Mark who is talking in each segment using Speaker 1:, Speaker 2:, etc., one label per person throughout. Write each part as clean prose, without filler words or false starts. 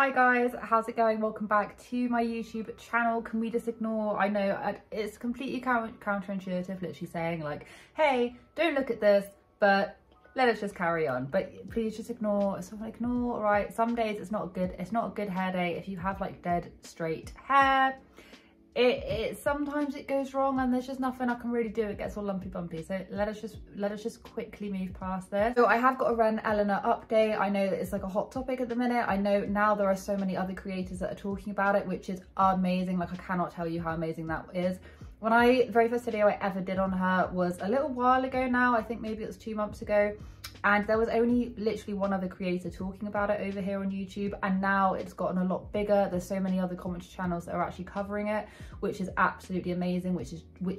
Speaker 1: Hi guys, how's it going? Welcome back to my YouTube channel. Can we just ignore, I know it's completely counterintuitive literally saying like, hey, don't look at this, but let us just carry on. But please just ignore, right? Some days it's not a good hair day. If you have like dead straight hair, sometimes it goes wrong and there's just nothing I can really do. It gets all lumpy bumpy. So let us just quickly move past this. So I have got a WREN ELEANOR update. I know that it's like a hot topic at the minute. I know now there are so many other creators that are talking about it, which is amazing. Like I cannot tell you how amazing that is. The very first video I ever did on her was a little while ago now. I think maybe it was 2 months ago. And there was only literally one other creator talking about it over here on YouTube, and now it's gotten a lot bigger. There's so many other commentary channels that are actually covering it, which is absolutely amazing, which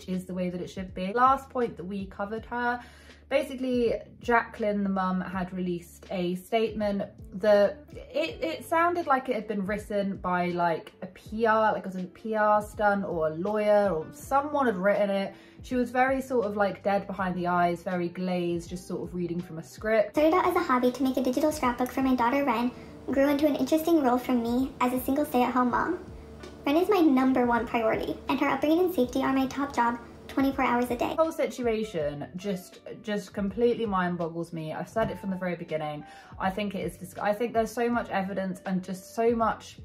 Speaker 1: is the way that it should be. Last point that we covered her, basically Jacqueline, the mum, had released a statement that it sounded like it had been written by like a PR, like it was a PR stunt or a lawyer or someone had written it. She was very sort of like dead behind the eyes, very glazed, just sort of reading from a script.
Speaker 2: Started out as a hobby to make a digital scrapbook for my daughter Wren, grew into an interesting role for me as a single stay-at-home mom. Wren is my #1 priority, and her upbringing and safety are my top job 24 hours a day.
Speaker 1: The whole situation just completely mind boggles me. I've said it from the very beginning. I think I think there's so much evidence and just so much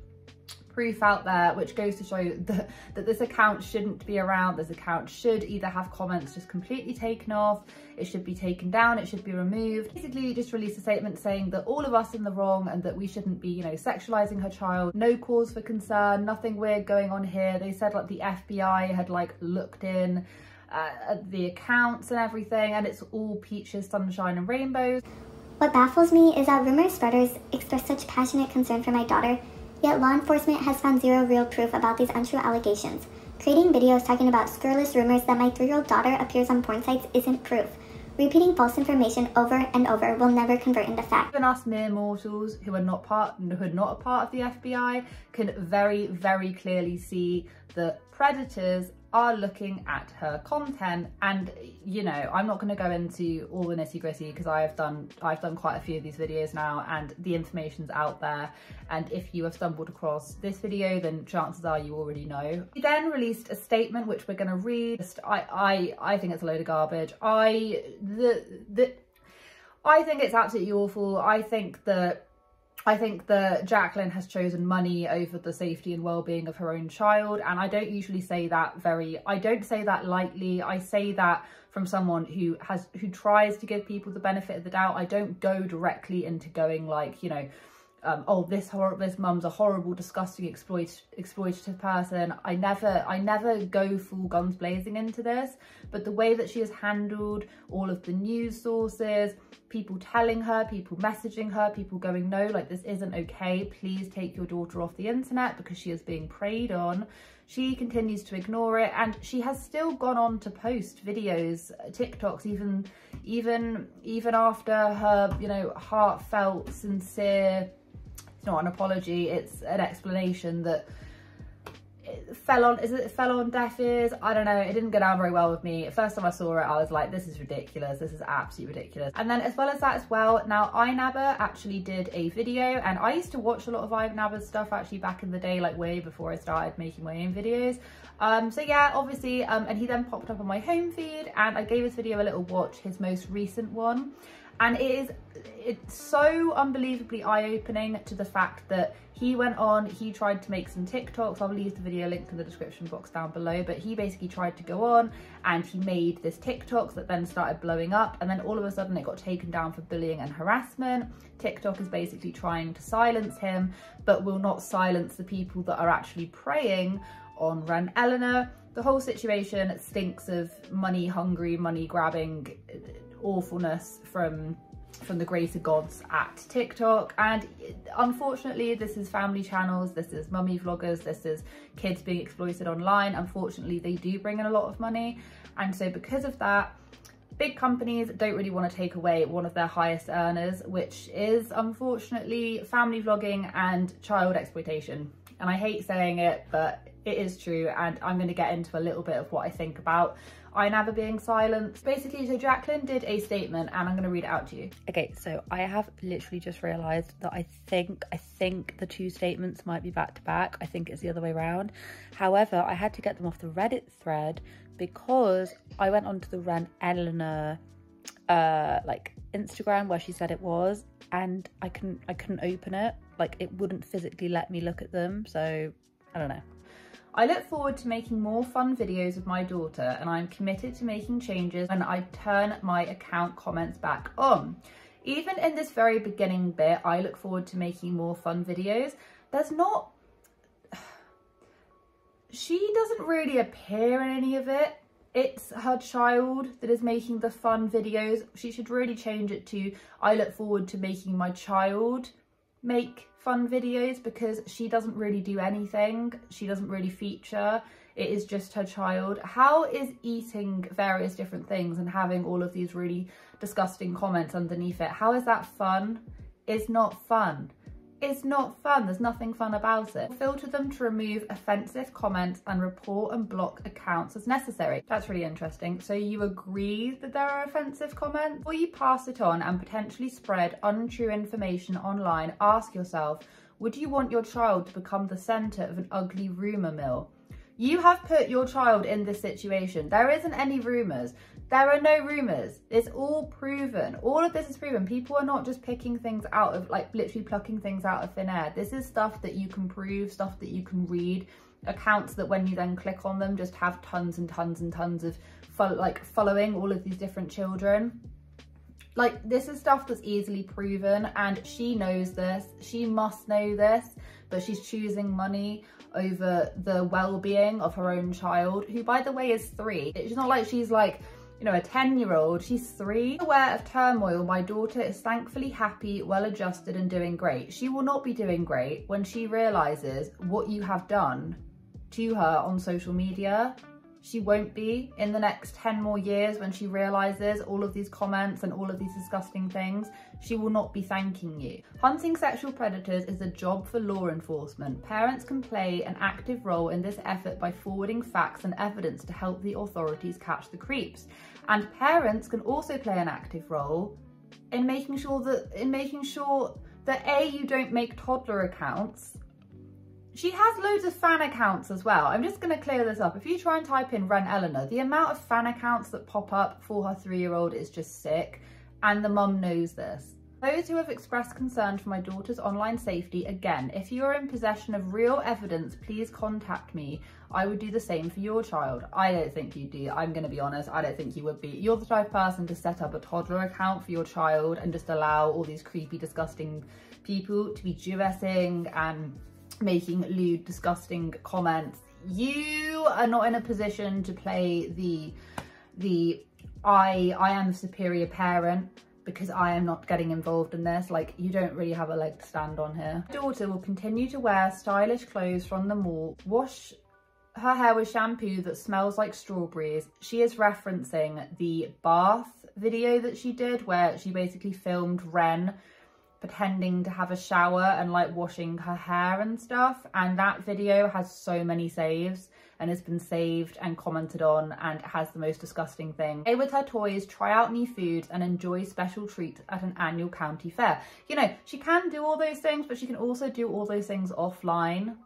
Speaker 1: proof out there, which goes to show that this account shouldn't be around. This account should either have comments just completely taken off, it should be taken down, it should be removed. Basically just released a statement saying that all of us in the wrong and that we shouldn't be, you know, sexualizing her child. No cause for concern, nothing weird going on here. They said like the FBI had like looked in at the accounts and everything, and it's all peaches, sunshine and rainbows.
Speaker 2: What baffles me is that rumor spreaders express such passionate concern for my daughter, yet law enforcement has found zero real proof about these untrue allegations. Creating videos talking about scurrilous rumors that my 3-year-old daughter appears on porn sites isn't proof. Repeating false information over and over will never convert into fact.
Speaker 1: Even us mere mortals who are not a part of the FBI can very, very clearly see that predators are looking at her content. And you know, I'm not going to go into all the nitty-gritty because I've done quite a few of these videos now, and the information's out there, and if you have stumbled across this video then chances are you already know. He then released a statement which we're going to read. I think it's a load of garbage. I think it's absolutely awful. I think that Jacqueline has chosen money over the safety and well-being of her own child, and I don't usually say that I don't say that lightly. I say that from someone who tries to give people the benefit of the doubt. I don't go directly into going like, you know, oh, this mum's a horrible, disgusting, exploitative person. I never go full guns blazing into this, but the way that she has handled all of the news sources, people telling her, people messaging her, people going, no, like this isn't okay, please take your daughter off the internet because she is being preyed on. She continues to ignore it, and she has still gone on to post videos, TikToks, even after her, you know, heartfelt, sincere, it's not an apology, it's an explanation that it fell on deaf ears. I don't know, it didn't go down very well with me. First time I saw it, I was like, this is ridiculous, this is absolutely ridiculous. And then as well as that as well, now iNabber actually did a video, and I used to watch a lot of iNabber stuff actually back in the day, like way before I started making my own videos. So yeah, obviously, and he then popped up on my home feed, and I gave his video a little watch, his most recent one. And it's so unbelievably eye-opening to the fact that he went on, he tried to make some TikToks. I'll leave the video linked in the description box down below, but he basically tried to go on and he made this TikToks that then started blowing up, and then all of a sudden it got taken down for bullying and harassment. TikTok is basically trying to silence him, but will not silence the people that are actually preying on WREN ELEANOR. The whole situation stinks of money-hungry, money-grabbing awfulness from the greater gods at TikTok. And unfortunately, this is family channels, this is mummy vloggers, this is kids being exploited online. Unfortunately, they do bring in a lot of money, and so because of that, big companies don't really want to take away one of their highest earners, which is unfortunately family vlogging and child exploitation. And I hate saying it, but it is true, and I'm going to get into a little bit of what I think about iNabber being silenced. Basically, so Jacqueline did a statement, and I'm going to read it out to you. Okay, so I have literally just realised that I think the two statements might be back to back. I think it's the other way around. However, I had to get them off the Reddit thread because I went onto the WREN ELEANOR like Instagram where she said it was, and I couldn't open it. Like, it wouldn't physically let me look at them, so I don't know. I look forward to making more fun videos with my daughter, and I'm committed to making changes when I turn my account comments back on. Even in this very beginning bit, I look forward to making more fun videos. She doesn't really appear in any of it. It's her child that is making the fun videos. She should really change it to, I look forward to making my child make fun videos, because she doesn't really do anything. She doesn't really feature. It is just her child. How is eating various different things and having all of these really disgusting comments underneath it, how is that fun? It's not fun. It's not fun. There's nothing fun about it. Filter them to remove offensive comments and report and block accounts as necessary. That's really interesting. So you agree that there are offensive comments? Before you pass it on and potentially spread untrue information online, ask yourself, would you want your child to become the centre of an ugly rumour mill? You have put your child in this situation. There isn't any rumours. There are no rumours. It's all proven. All of this is proven. People are not just picking things out of, like, literally plucking things out of thin air. This is stuff that you can prove, stuff that you can read, accounts that when you then click on them just have tons and tons and tons of following all of these different children. Like, this is stuff that's easily proven, and she knows this. She must know this, but she's choosing money over the well-being of her own child, who, by the way, is 3. It's not like she's like, you know, a 10-year-old, she's 3. Aware of turmoil, my daughter is thankfully happy, well-adjusted and doing great. She will not be doing great when she realises what you have done to her on social media. She won't be in the next 10 more years when she realises all of these comments and all of these disgusting things. She will not be thanking you. Hunting sexual predators is a job for law enforcement. Parents can play an active role in this effort by forwarding facts and evidence to help the authorities catch the creeps. And parents can also play an active role in making sure that A, you don't make toddler accounts. She has loads of fan accounts as well. I'm just going to clear this up. If you try and type in WREN ELEANOR, the amount of fan accounts that pop up for her 3-year-old is just sick, and the mum knows this. Those who have expressed concern for my daughter's online safety, again, if you are in possession of real evidence, please contact me. I would do the same for your child. I don't think you do. I'm going to be honest. I don't think you would be. You're the type of person to set up a toddler account for your child and just allow all these creepy, disgusting people to be Jewessing and making lewd, disgusting comments. You are not in a position to play the I am the superior parent because I am not getting involved in this. Like, you don't really have a leg to stand on here. My daughter will continue to wear stylish clothes from the mall, wash her hair with shampoo that smells like strawberries. She is referencing the bath video that she did where she basically filmed Ren pretending to have a shower and like washing her hair and stuff, and that video has so many saves and has been saved and commented on and has the most disgusting thing. Play with her toys, try out new foods and enjoy special treats at an annual county fair. You know, she can do all those things, but she can also do all those things offline,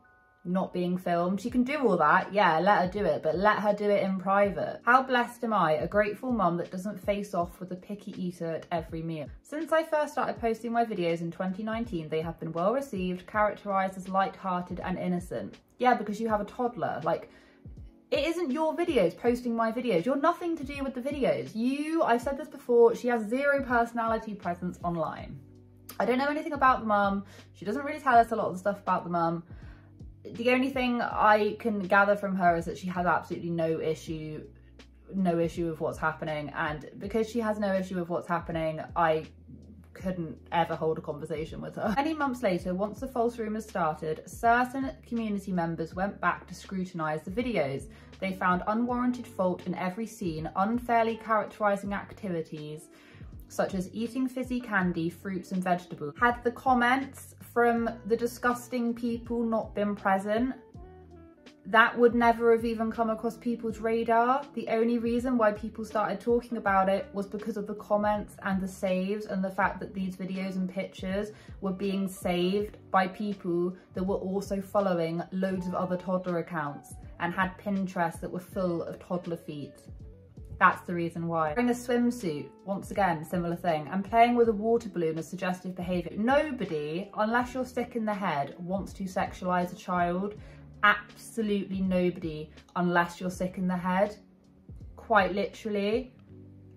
Speaker 1: not being filmed. She can do all that, yeah, let her do it, but let her do it in private. How blessed am I, a grateful mum that doesn't face off with a picky eater at every meal. Since I first started posting my videos in 2019, they have been well received, characterised as light-hearted and innocent. Yeah, because you have a toddler. Like, it isn't your videos posting my videos. You're nothing to do with the videos. I've said this before, she has zero personality presence online. I don't know anything about the mum. She doesn't really tell us a lot of the stuff about the mum. The only thing I can gather from her is that she has absolutely no issue with what's happening, and because she has no issue with what's happening, I couldn't ever hold a conversation with her. Many months later, once the false rumours started, certain community members went back to scrutinise the videos. They found unwarranted fault in every scene, unfairly characterising activities such as eating fizzy candy, fruits and vegetables. Had the comments from the disgusting people not been present, that would never have even come across people's radar. The only reason why people started talking about it was because of the comments and the saves, and the fact that these videos and pictures were being saved by people that were also following loads of other toddler accounts and had Pinterest that were full of toddler feet. That's the reason why. Wearing a swimsuit, once again, similar thing. And playing with a water balloon is suggestive behaviour. Nobody, unless you're sick in the head, wants to sexualise a child. Absolutely nobody, unless you're sick in the head. Quite literally.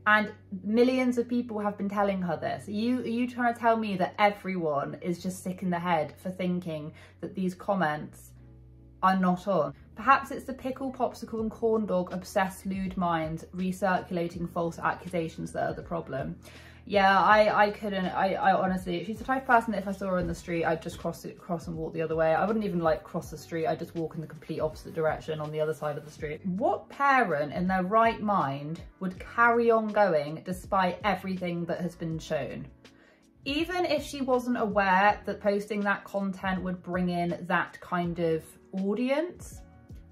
Speaker 1: And millions of people have been telling her this. Are you trying to tell me that everyone is just sick in the head for thinking that these comments are not on? Perhaps it's the pickle, popsicle and corn dog obsessed lewd minds recirculating false accusations that are the problem. Yeah, I couldn't, I honestly, she's the type of person that if I saw her in the street, I'd just cross and walk the other way. I wouldn't even like cross the street, I'd just walk in the complete opposite direction on the other side of the street. What parent in their right mind would carry on going despite everything that has been shown? Even if she wasn't aware that posting that content would bring in that kind of audience,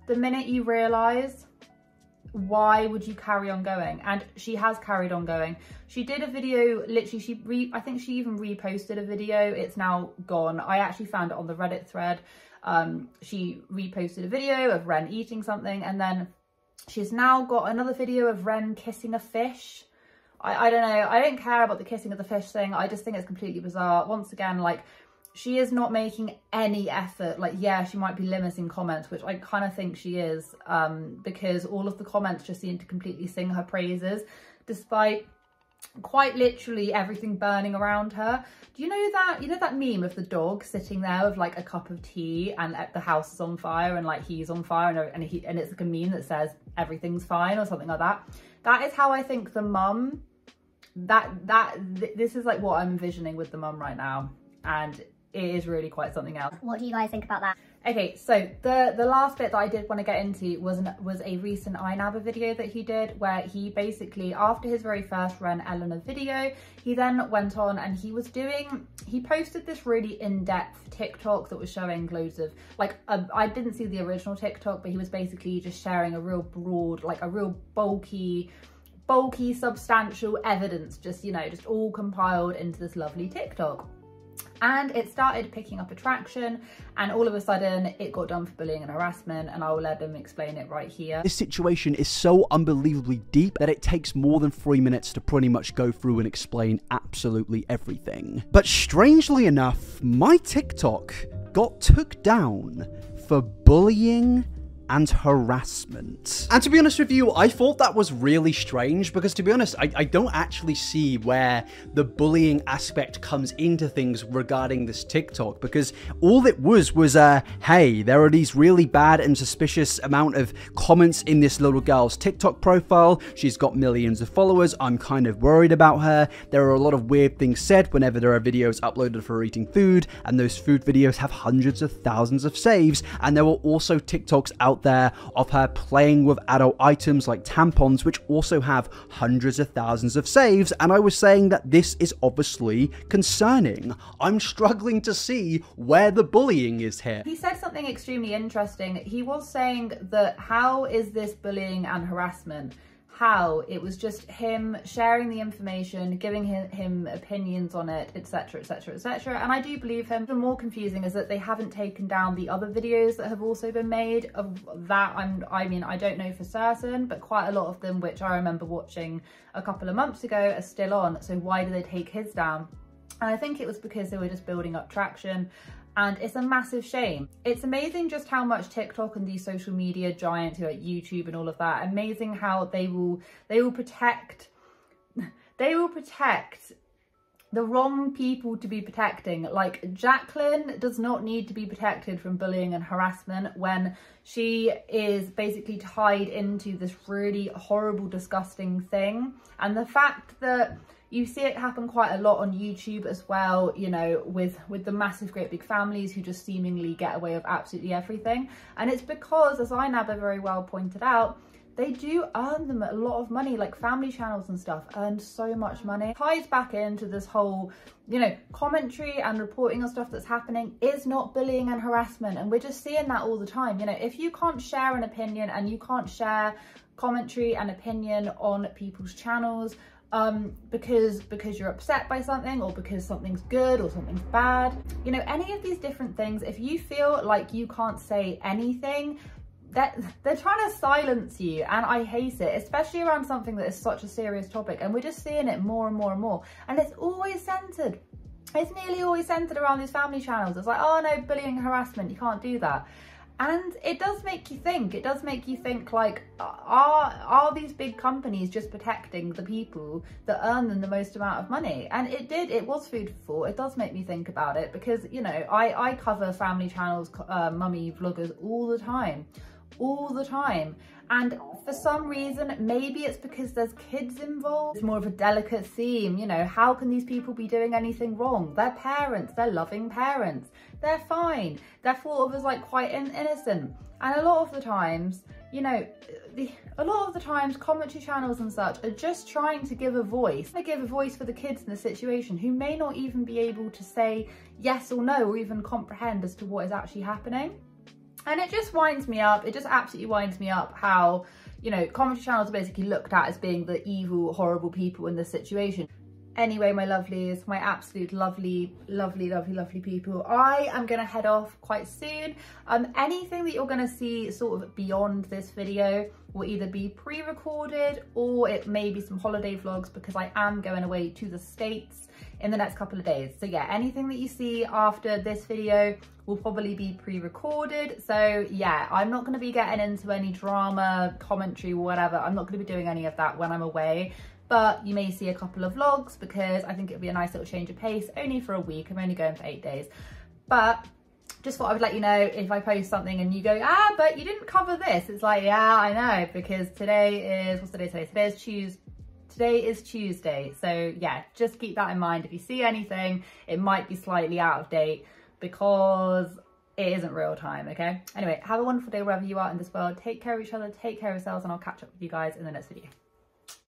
Speaker 1: the minute you realise, why would you carry on going? And she has carried on going. She did a video, literally, I think she even reposted a video. It's now gone. I actually found it on the Reddit thread. She reposted a video of Ren eating something, and then she's now got another video of Ren kissing a fish. I don't know. I don't care about the kissing of the fish thing. I just think it's completely bizarre. Once again, like, she is not making any effort. Like, yeah, she might be limiting comments, which I kind of think she is, because all of the comments just seem to completely sing her praises, despite quite literally everything burning around her. Do you know that meme of the dog sitting there with like a cup of tea and the house is on fire and like he's on fire, and it's like a meme that says everything's fine or something like that? That is how I think the mum, this is like what I'm envisioning with the mum right now, and it is really quite something else.
Speaker 2: What do you guys think about that?
Speaker 1: Okay, so the last bit that I did want to get into was a recent iNabber video that he did, where he basically, after his very first WREN ELEANOR video, he then went on and he posted this really in-depth TikTok that was showing loads of, like, I didn't see the original TikTok, but he was basically just sharing a real broad, like a real bulky, substantial evidence, just, you know, just all compiled into this lovely TikTok. And it started picking up attraction, and all of a sudden it got done for bullying and harassment, and I will let them explain it right here.
Speaker 3: This situation is so unbelievably deep that it takes more than 3 minutes to pretty much go through and explain absolutely everything. But strangely enough, my TikTok got took down for bullying and harassment. And to be honest with you, I thought that was really strange, because to be honest, I don't actually see where the bullying aspect comes into things regarding this TikTok, because all it was hey, there are these really bad and suspicious amount of comments in this little girl's TikTok profile. She's got millions of followers. I'm kind of worried about her. There are a lot of weird things said whenever there are videos uploaded of her eating food, and those food videos have hundreds of thousands of saves. And there were also TikToks out there of her playing with adult items like tampons, which also have hundreds of thousands of saves, and I was saying that this is obviously concerning. I'm struggling to see where the bullying is here.
Speaker 1: He said something extremely interesting. He was saying that how is this bullying and harassment? How it was just him sharing the information, giving him opinions on it, etc, etc, etc, and I do believe him. The more confusing is that they haven't taken down the other videos that have also been made of that. I mean, I don't know for certain, but quite a lot of them, which I remember watching a couple of months ago, are still on. So why do they take his down? And I think it was because they were just building up traction. And it's a massive shame. It's amazing just how much TikTok and these social media giants who are like YouTube and all of that, amazing how they will protect the wrong people to be protecting. Like, Jacqueline does not need to be protected from bullying and harassment when she is basically tied into this really horrible, disgusting thing. And the fact that you see it happen quite a lot on YouTube as well, you know, with the massive great big families who just seemingly get away with absolutely everything. And it's because, as iNabber very well pointed out, they do earn them a lot of money. Like family channels and stuff earn so much money. Ties back into this whole, you know, commentary and reporting on stuff that's happening is not bullying and harassment, and we're just seeing that all the time. You know, if you can't share an opinion and you can't share commentary and opinion on people's channels because you're upset by something, or because something's good or something's bad, you know, any of these different things, if you feel like you can't say anything, that they're trying to silence you, and I hate it, especially around something that is such a serious topic. And we're just seeing it more and more and more, and it's always centered, it's nearly always centered around these family channels. It's like, oh no, bullying and harassment, you can't do that. And it does make you think, it does make you think, like, are these big companies just protecting the people that earn them the most amount of money? And it was food for thought. It does make me think about it, because, you know, I cover family channels, mummy vloggers all the time. And for some reason, maybe it's because there's kids involved, it's more of a delicate theme. You know, how can these people be doing anything wrong? They're parents, they're loving parents, they're fine, they're thought of as like quite innocent. And a lot of the times, you know, a lot of the times commentary channels and such are just trying to give a voice. They give a voice for the kids in the situation who may not even be able to say yes or no, or even comprehend as to what is actually happening. And it just winds me up, it just absolutely winds me up how, you know, commentary channels are basically looked at as being the evil, horrible people in this situation. Anyway, my lovelies, my absolute lovely people, I am gonna head off quite soon. Anything that you're gonna see sort of beyond this video will either be pre-recorded, or it may be some holiday vlogs, because I am going away to the States in the next couple of days. So yeah, anything that you see after this video will probably be pre-recorded. So yeah, I'm not going to be getting into any drama, commentary, whatever. I'm not going to be doing any of that when I'm away. But you may see a couple of vlogs, because I think it'll be a nice little change of pace, only for a week. I'm only going for 8 days. But just thought I would let you know if I post something and you go, ah, but you didn't cover this. It's like, yeah, I know, because today is, what's the day today? Today is Tuesday. So yeah, just keep that in mind. If you see anything, it might be slightly out of date, because it isn't real time, okay? Anyway, have a wonderful day wherever you are in this world. Take care of each other, take care of yourselves, and I'll catch up with you guys in the next video.